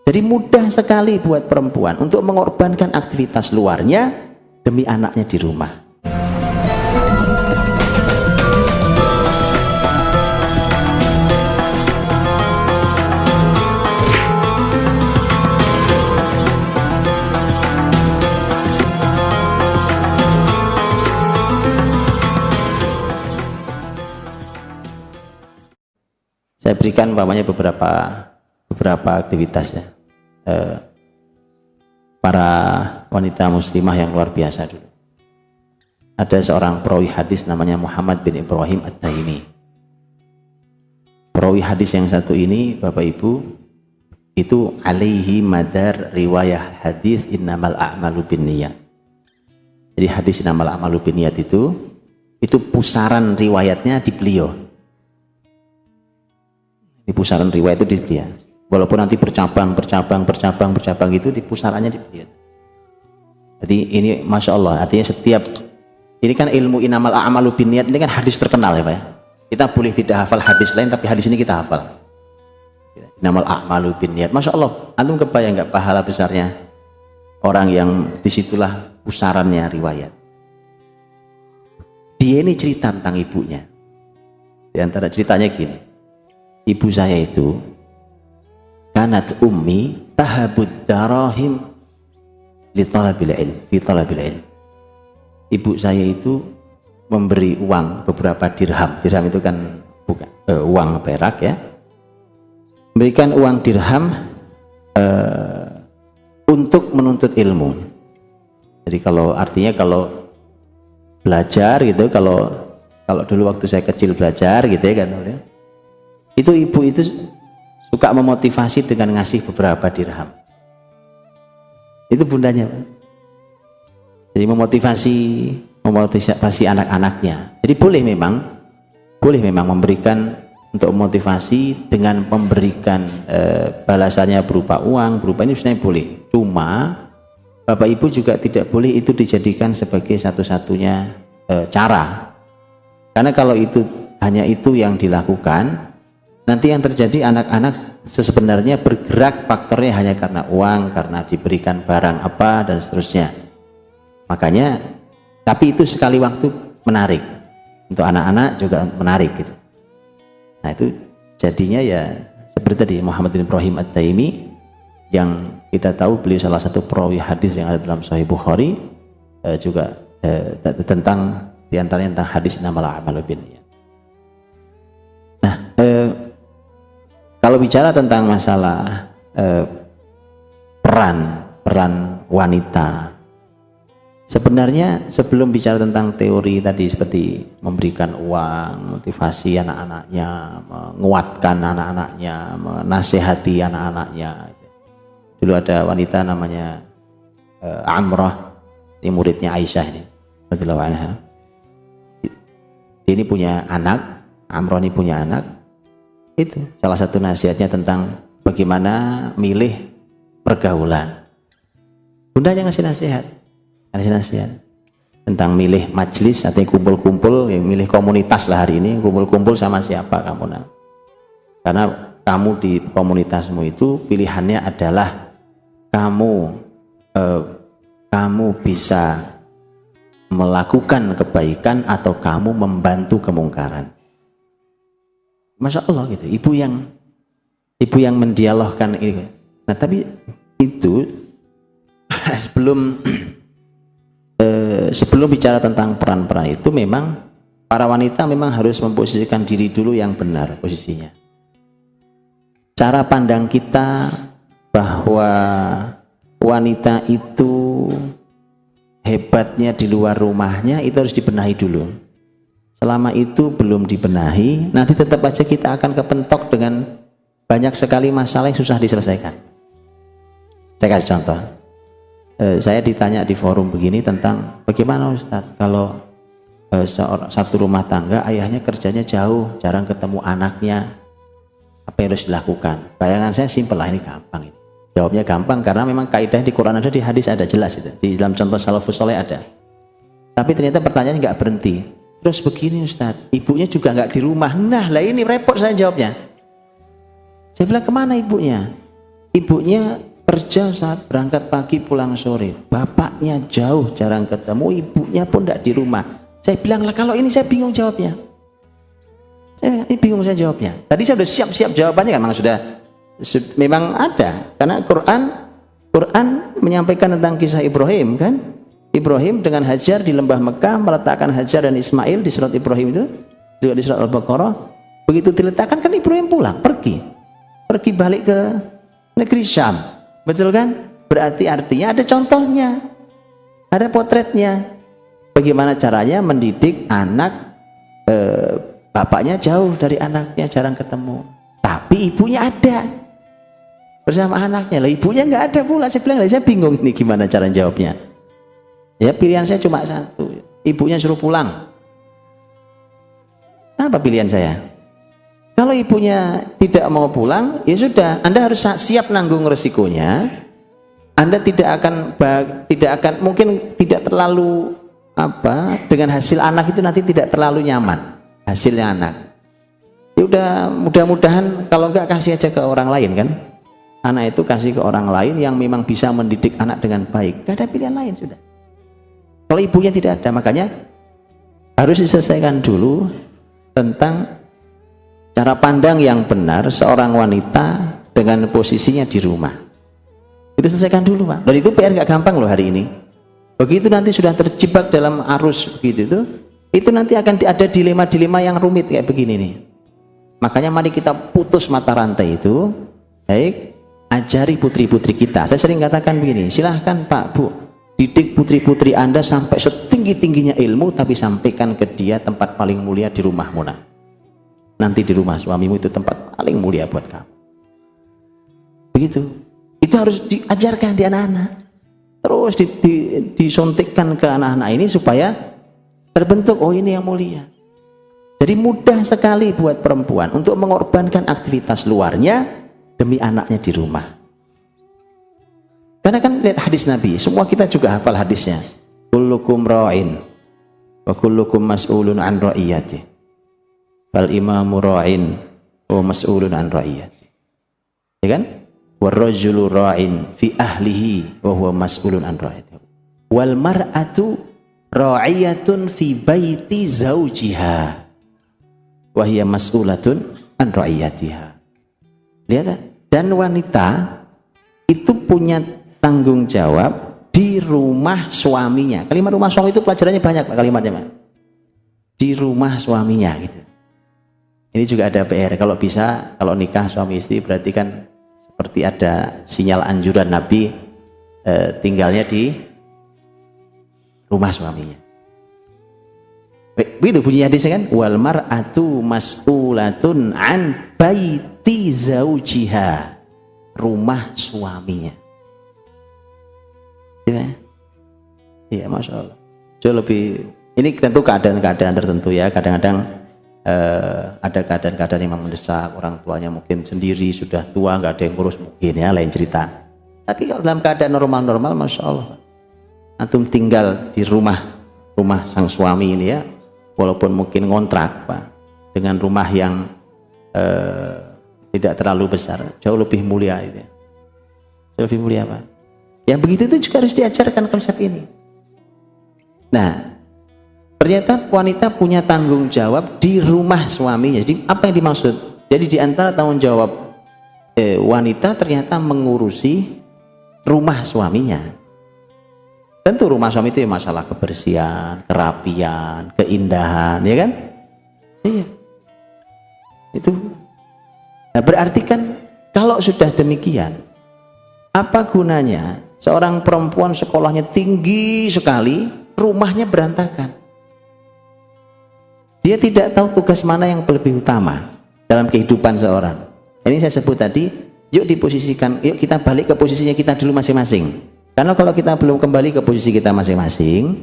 Jadi mudah sekali buat perempuan untuk mengorbankan aktivitas luarnya demi anaknya di rumah. Saya berikan umpamanya beberapa aktivitas ya. Para wanita muslimah yang luar biasa dulu. Ada seorang perawi hadis namanya Muhammad bin Ibrahim At-Taimi. Perawi hadis yang satu ini, Bapak Ibu, itu alaihi madar riwayah hadis innamal a'malu binniyat. Jadi hadis innamal a'malu binniyat itu pusaran riwayatnya di beliau. Di pusaran riwayat itu di beliau. Walaupun nanti bercabang itu di pusarannya di beliau. Jadi ini Masya Allah, artinya setiap ini kan ilmu innamal a'malu binniyat ini kan hadis terkenal ya Pak ya. Kita boleh tidak hafal hadis lain, tapi hadis ini kita hafal. Innamal a'malu binniyat. Masya Allah, antum kebayang nggak pahala besarnya orang yang disitulah pusarannya riwayat. Dia ini cerita tentang ibunya. Di antara ceritanya gini, ibu saya itu kanat ummi tahabud darahim li talabil ilm, fi talabil ilm. Ibu saya itu memberi uang beberapa dirham. Dirham itu kan bukan uang perak ya. Memberikan uang dirham untuk menuntut ilmu. Jadi artinya kalau belajar gitu, kalau dulu waktu saya kecil belajar gitu ya kan, itu ibu itu suka memotivasi dengan ngasih beberapa dirham. Itu bundanya, jadi memotivasi anak-anaknya. Jadi boleh memang memberikan untuk memotivasi dengan memberikan balasannya berupa uang, berupa ini sebenarnya boleh. Cuma Bapak Ibu juga tidak boleh itu dijadikan sebagai satu-satunya cara. Karena kalau itu hanya itu yang dilakukan, nanti yang terjadi anak-anak sebenarnya bergerak faktornya hanya karena uang, karena diberikan barang apa dan seterusnya. Makanya, tapi itu sekali waktu menarik. Untuk anak-anak juga menarik gitu. Nah itu jadinya ya seperti tadi Muhammad bin Ibrahim At-Taimi yang kita tahu beliau salah satu perawi hadis yang ada dalam Sahih Bukhari, juga tentang diantaranya tentang hadis innamal a'malu binniyat. Nah kalau bicara tentang masalah peran wanita, sebenarnya sebelum bicara tentang teori tadi seperti memberikan uang, motivasi anak-anaknya, menguatkan anak-anaknya, menasehati anak-anaknya. Dulu ada wanita namanya Amrah, ini muridnya Aisyah ini, radhiyallahu anha. Dia ini punya anak, Amrah ini punya anak. Itu salah satu nasihatnya tentang bagaimana milih pergaulan. Bundanya ngasih nasihat tentang milih majlis, artinya kumpul-kumpul, ya, milih komunitas lah hari ini, kumpul-kumpul sama siapa kamu nah. Karena kamu di komunitasmu itu pilihannya adalah kamu bisa melakukan kebaikan atau kamu membantu kemungkaran. Masya Allah gitu, ibu yang mendialogkan ini. Nah tapi itu sebelum bicara tentang peran-peran itu, memang para wanita memang harus memposisikan diri dulu yang benar posisinya. Cara pandang kita bahwa wanita itu hebatnya di luar rumahnya itu harus dibenahi dulu. Selama itu belum dibenahi, nanti tetap aja kita akan kepentok dengan banyak sekali masalah yang susah diselesaikan. Saya kasih contoh. Saya ditanya di forum begini tentang bagaimana Ustadz kalau satu rumah tangga ayahnya kerjanya jauh, jarang ketemu anaknya, apa yang harus dilakukan? Bayangan saya simpel lah, ini gampang ini. Jawabnya gampang karena memang kaidah di Quran ada, di hadis ada, jelas itu. Di dalam contoh salafus soleh ada. Tapi ternyata pertanyaannya nggak berhenti. Terus begini Ustadz, ibunya juga nggak di rumah. Nah lah ini repot saya jawabnya. Saya bilang kemana ibunya? ibunya kerja saat berangkat pagi pulang sore, bapaknya jauh jarang ketemu, ibunya pun tidak di rumah. Saya bilang lah kalau ini saya bingung jawabnya. Saya jawabnya. Tadi saya sudah siap-siap jawabannya kan, memang ada. Karena Quran menyampaikan tentang kisah Ibrahim kan. Ibrahim dengan Hajar di lembah Mekah meletakkan Hajar dan Ismail di surat Ibrahim itu, juga di surat Al-Baqarah. Begitu diletakkan kan Ibrahim pulang, pergi balik ke negeri Syam. Betul kan? Berarti artinya ada contohnya, ada potretnya. Bagaimana caranya mendidik anak, bapaknya jauh dari anaknya, jarang ketemu, tapi ibunya ada bersama anaknya. Lah ibunya nggak ada pula. Saya bilang, saya bingung ini gimana cara jawabnya. Ya pilihan saya cuma satu, ibunya suruh pulang. Apa pilihan saya? Kalau ibunya tidak mau pulang, ya sudah, Anda harus siap nanggung resikonya. Anda tidak akan mungkin tidak terlalu dengan hasil anak itu nanti tidak terlalu nyaman hasilnya anak. Ya udah, mudah-mudahan kalau enggak kasih aja ke orang lain kan. Anak itu kasih ke orang lain yang memang bisa mendidik anak dengan baik. Gak ada pilihan lain sudah. Kalau ibunya tidak ada, makanya harus diselesaikan dulu tentang cara pandang yang benar seorang wanita dengan posisinya di rumah. Itu selesaikan dulu Pak. Dan itu PR nggak gampang loh hari ini. Begitu nanti sudah terjebak dalam arus begitu itu nanti akan ada dilema-dilema yang rumit kayak begini nih. Makanya mari kita putus mata rantai itu. Baik, ajari putri-putri kita. Saya sering katakan begini, silahkan Pak Bu, didik putri-putri Anda sampai setinggi-tingginya ilmu, tapi sampaikan ke dia tempat paling mulia di rumahmu nak. Nanti di rumah suamimu itu tempat paling mulia buat kamu. Begitu. Itu harus diajarkan di anak-anak. Terus disuntikkan ke anak-anak ini supaya terbentuk, oh ini yang mulia. Jadi mudah sekali buat perempuan untuk mengorbankan aktivitas luarnya demi anaknya di rumah. Karena kan lihat hadis Nabi, semua kita juga hafal hadisnya. Kullukum ra'in wa kullukum mas'ulun an ra'iyati. Fal imamu ra'in wa mas'ulun an ra'iyati. Ya kan? Warrajulu ra'in fi ahlihi wa huwa mas'ulun an ra'iyati. Wal mar'atu ra'iyatun fi baiti zawjiha wa hiya mas'ulatun an ra'iyatiha. Lihat, dan wanita itu punya tanggung jawab di rumah suaminya. Kalimat rumah suami itu pelajarannya banyak Pak, kalimatnya Pak. Di rumah suaminya gitu. Ini juga ada PR. Kalau bisa, kalau nikah suami istri berarti kan seperti ada sinyal anjuran Nabi, tinggalnya di rumah suaminya. Begitu bunyi hadisnya kan? Wal mar'atu mas'ulatun an baiti zaujiha. Rumah suaminya. Iya, Masya Allah. Jauh lebih, ini tentu keadaan-keadaan tertentu ya. Kadang-kadang ada keadaan-keadaan yang mendesak, orang tuanya mungkin sendiri sudah tua, nggak ada yang ngurus, mungkin ya lain cerita. Tapi kalau dalam keadaan normal-normal, Masya Allah, antum tinggal di rumah sang suami ini ya, walaupun mungkin ngontrak Pak, dengan rumah yang tidak terlalu besar, jauh lebih mulia itu ya. Jauh lebih mulia Pak. Yang begitu itu juga harus diajarkan konsep ini. Nah, ternyata wanita punya tanggung jawab di rumah suaminya. Jadi apa yang dimaksud? Jadi di antara tanggung jawab wanita ternyata mengurusi rumah suaminya. Tentu rumah suami itu ya masalah kebersihan, kerapian, keindahan, ya kan? Iya. Itu. Nah, berarti kan kalau sudah demikian, apa gunanya seorang perempuan sekolahnya tinggi sekali, rumahnya berantakan? Dia tidak tahu tugas mana yang lebih utama dalam kehidupan seorang. Ini saya sebut tadi, yuk diposisikan, yuk kita balik ke posisinya kita dulu masing-masing. Karena kalau kita belum kembali ke posisi kita masing-masing,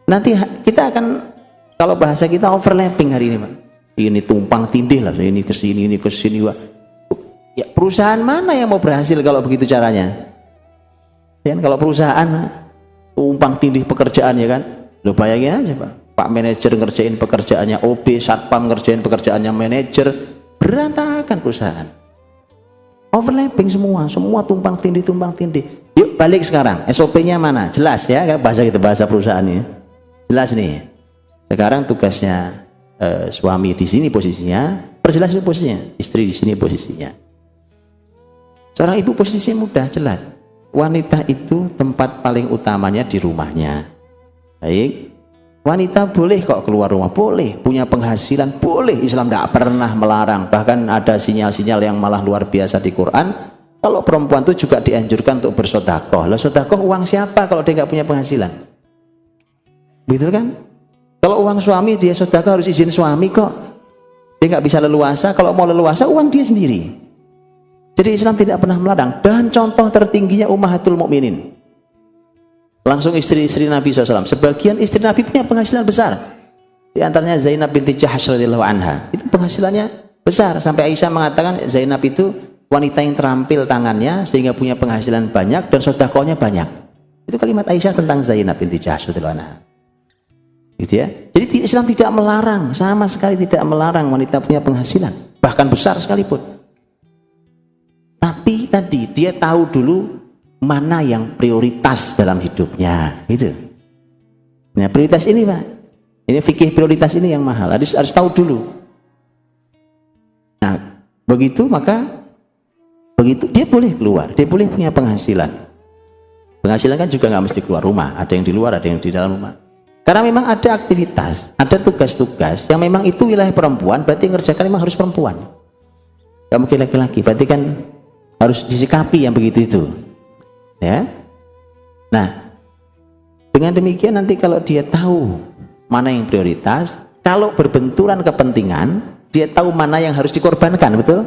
nanti kita akan, kalau bahasa kita overlapping hari ini Pak. Ini tumpang tindih lah, ini ke sini, Pak. Ya, perusahaan mana yang mau berhasil kalau begitu caranya? Ya, kalau perusahaan tumpang tindih pekerjaan ya kan, lo bayangin aja Pak. Pak manajer ngerjain pekerjaannya OB, satpam ngerjain pekerjaannya manajer, berantakan perusahaan. overlapping semua tumpang tindih. Yuk balik sekarang, SOP-nya mana? Jelas ya, kan bahasa kita bahasa perusahaannya. Jelas nih. Sekarang tugasnya suami di sini posisinya, perjelas posisinya, istri di sini posisinya. Seorang ibu posisinya mudah, jelas. Wanita itu tempat paling utamanya di rumahnya. Baik. Wanita boleh kok keluar rumah, boleh. Punya penghasilan, boleh. Islam tidak pernah melarang. Bahkan ada sinyal-sinyal yang malah luar biasa di Quran. Kalau perempuan itu juga dianjurkan untuk bersedekah. Lah sedekah uang siapa kalau dia nggak punya penghasilan? Betul kan? Kalau uang suami dia sedekah harus izin suami kok. Dia nggak bisa leluasa. Kalau mau leluasa uang dia sendiri. Jadi Islam tidak pernah melarang. Dan contoh tertingginya Ummahatul Mukminin. Langsung istri-istri Nabi SAW. Sebagian istri Nabi punya penghasilan besar. Di antaranya Zainab binti Jahsy radhiyallahu anha. Itu penghasilannya besar. Sampai Aisyah mengatakan Zainab itu wanita yang terampil tangannya sehingga punya penghasilan banyak dan sedekahnya banyak. Itu kalimat Aisyah tentang Zainab binti Jahsy radhiyallahu anha. Gitu ya. Jadi Islam tidak melarang, sama sekali tidak melarang wanita punya penghasilan, bahkan besar sekalipun. Tapi tadi dia tahu dulu mana yang prioritas dalam hidupnya, gitu. Nah, prioritas ini Pak, ini fikih prioritas ini yang mahal, harus tahu dulu. Nah, begitu dia boleh keluar, dia boleh punya penghasilan. Penghasilan kan juga nggak mesti keluar rumah, ada yang di luar, ada yang di dalam rumah. Karena memang ada aktivitas, ada tugas-tugas yang memang itu wilayah perempuan, berarti yang ngerjakan memang harus perempuan. Gak mungkin laki-laki, berarti kan harus disikapi yang begitu itu. Ya. Nah, dengan demikian nanti kalau dia tahu mana yang prioritas, kalau berbenturan kepentingan, dia tahu mana yang harus dikorbankan, betul?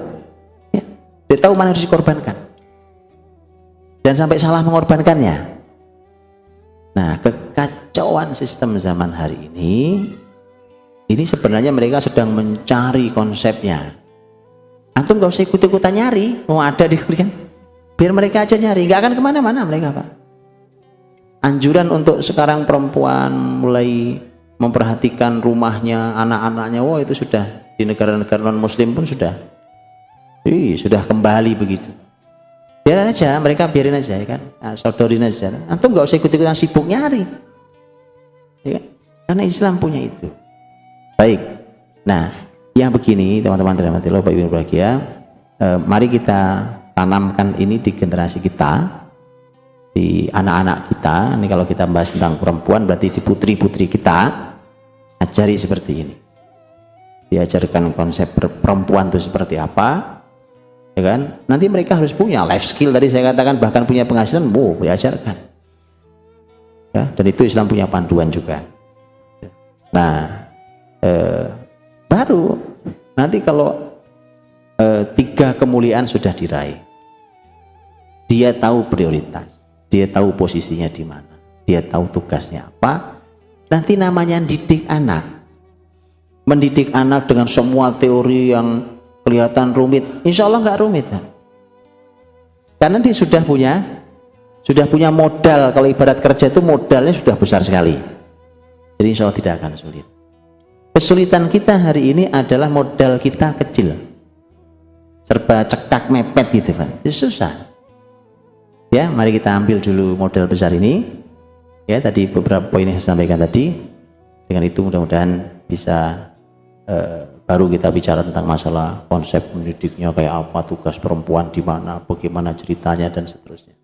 Ya. Dia tahu mana yang harus dikorbankan. Dan sampai salah mengorbankannya. Nah, kekacauan sistem zaman hari ini sebenarnya mereka sedang mencari konsepnya. Antum gak usah ikut-ikutan nyari, mau ada di kan? Biar mereka aja nyari, gak akan kemana-mana mereka Pak. Anjuran untuk sekarang perempuan mulai memperhatikan rumahnya, anak-anaknya, wah itu sudah di negara-negara non-muslim pun sudah kembali begitu. Biarin aja, mereka biarin aja ya kan, nah, sodorin aja. Antum gak usah ikut-ikutan sibuk nyari, ya kan? Karena Islam punya itu. Baik, nah yang begini teman-teman dirahmati Allah, Bapak Ibu berbahagia, mari kita tanamkan ini di generasi kita, di anak-anak kita. Ini kalau kita bahas tentang perempuan berarti di putri-putri kita, ajari seperti ini. Diajarkan konsep perempuan itu seperti apa, ya kan? Nanti mereka harus punya life skill tadi saya katakan, bahkan punya penghasilan, diajarkan. Ya, dan itu Islam punya panduan juga. Nah, baru nanti kalau 3 kemuliaan sudah diraih, dia tahu prioritas, dia tahu posisinya di mana, dia tahu tugasnya apa. Nanti namanya didik anak, mendidik anak dengan semua teori yang kelihatan rumit, insya Allah nggak rumit kan? Karena dia sudah punya modal. Kalau ibarat kerja itu modalnya sudah besar sekali, jadi insya Allah tidak akan sulit. Kesulitan kita hari ini adalah modal kita kecil, serba cekak mepet gitu Pak, itu susah. Ya, mari kita ambil dulu modal besar ini. Ya, tadi beberapa poin yang saya sampaikan tadi. Dengan itu mudah-mudahan bisa baru kita bicara tentang masalah konsep mendidiknya kayak apa, tugas perempuan di mana, bagaimana ceritanya dan seterusnya.